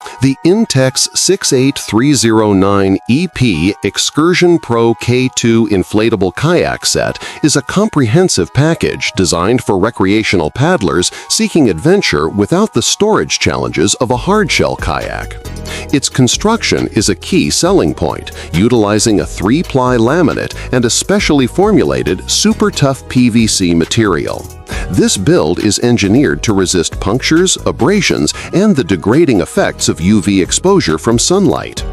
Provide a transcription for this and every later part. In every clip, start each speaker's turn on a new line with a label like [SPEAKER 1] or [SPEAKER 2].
[SPEAKER 1] The INTEX 68309 EP Excursion Pro K2 Inflatable Kayak Set is a comprehensive package designed for recreational paddlers seeking adventure without the storage challenges of a hardshell kayak. Its construction is a key selling point, utilizing a three-ply laminate and a specially formulated SuperTough PVC material. This build is engineered to resist punctures, abrasions, and the degrading effects of UV exposure from sunlight.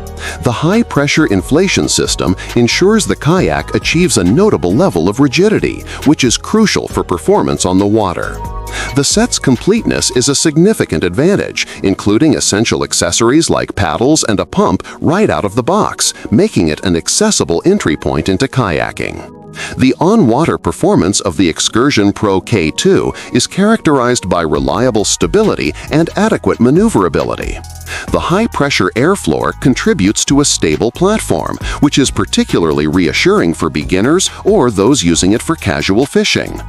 [SPEAKER 1] The high-pressure inflation system ensures the kayak achieves a notable level of rigidity, which is crucial for performance on the water. The set's completeness is a significant advantage, including essential accessories like paddles and a pump right out of the box, making it an accessible entry point into kayaking. The on-water performance of the Excursion Pro K2 is characterized by reliable stability and adequate maneuverability. The high-pressure airfloor contributes to a stable platform, which is particularly reassuring for beginners or those using it for casual fishing.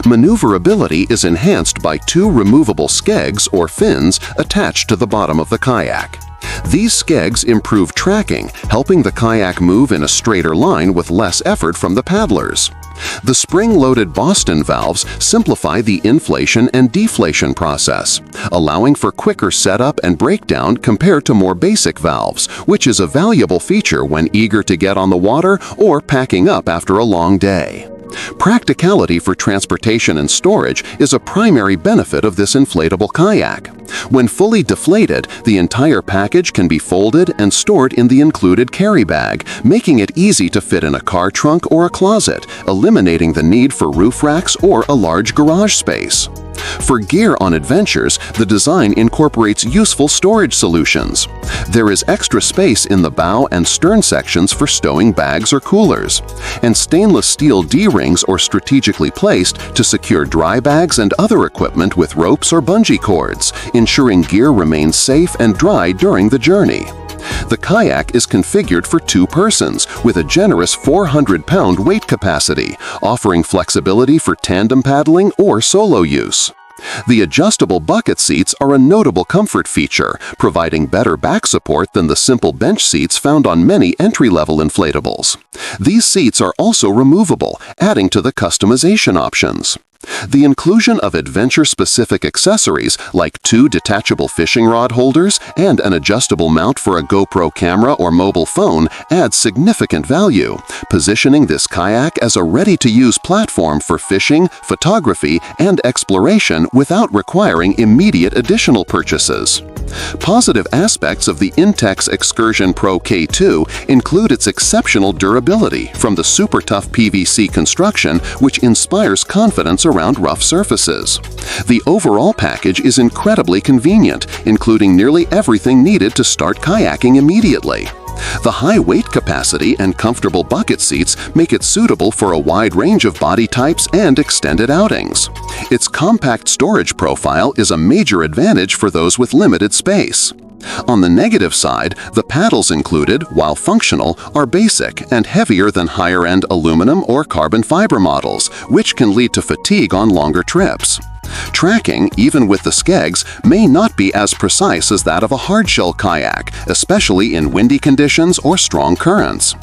[SPEAKER 1] Maneuverability is enhanced by two removable skegs or fins attached to the bottom of the kayak. These skegs improve tracking, helping the kayak move in a straighter line with less effort from the paddlers. The spring-loaded Boston valves simplify the inflation and deflation process, allowing for quicker setup and breakdown compared to more basic valves, which is a valuable feature when eager to get on the water or packing up after a long day. Practicality for transportation and storage is a primary benefit of this inflatable kayak. When fully deflated, the entire package can be folded and stored in the included carry bag, making it easy to fit in a car trunk or a closet, eliminating the need for roof racks or a large garage space. For gear on adventures, the design incorporates useful storage solutions. There is extra space in the bow and stern sections for stowing bags or coolers, and stainless steel D-rings are strategically placed to secure dry bags and other equipment with ropes or bungee cords, ensuring gear remains safe and dry during the journey. The kayak is configured for two persons with a generous 400-pound weight capacity, offering flexibility for tandem paddling or solo use. The adjustable bucket seats are a notable comfort feature, providing better back support than the simple bench seats found on many entry-level inflatables. These seats are also removable, adding to the customization options. The inclusion of adventure-specific accessories like two detachable fishing rod holders and an adjustable mount for a GoPro camera or mobile phone adds significant value, positioning this kayak as a ready-to-use platform for fishing, photography, and exploration without requiring immediate additional purchases. Positive aspects of the INTEX Excursion Pro K2 include its exceptional durability from the SuperTough PVC construction, which inspires confidence around rough surfaces. The overall package is incredibly convenient, including nearly everything needed to start kayaking immediately. The high weight capacity and comfortable bucket seats make it suitable for a wide range of body types and extended outings. Its compact storage profile is a major advantage for those with limited space. On the negative side, the paddles included, while functional, are basic and heavier than higher-end aluminum or carbon fiber models, which can lead to fatigue on longer trips. Tracking, even with the skegs, may not be as precise as that of a hardshell kayak, especially in windy conditions or strong currents.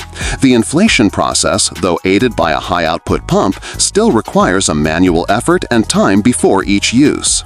[SPEAKER 1] The inflation process, though aided by a high-output pump, still requires a manual effort and time before each use.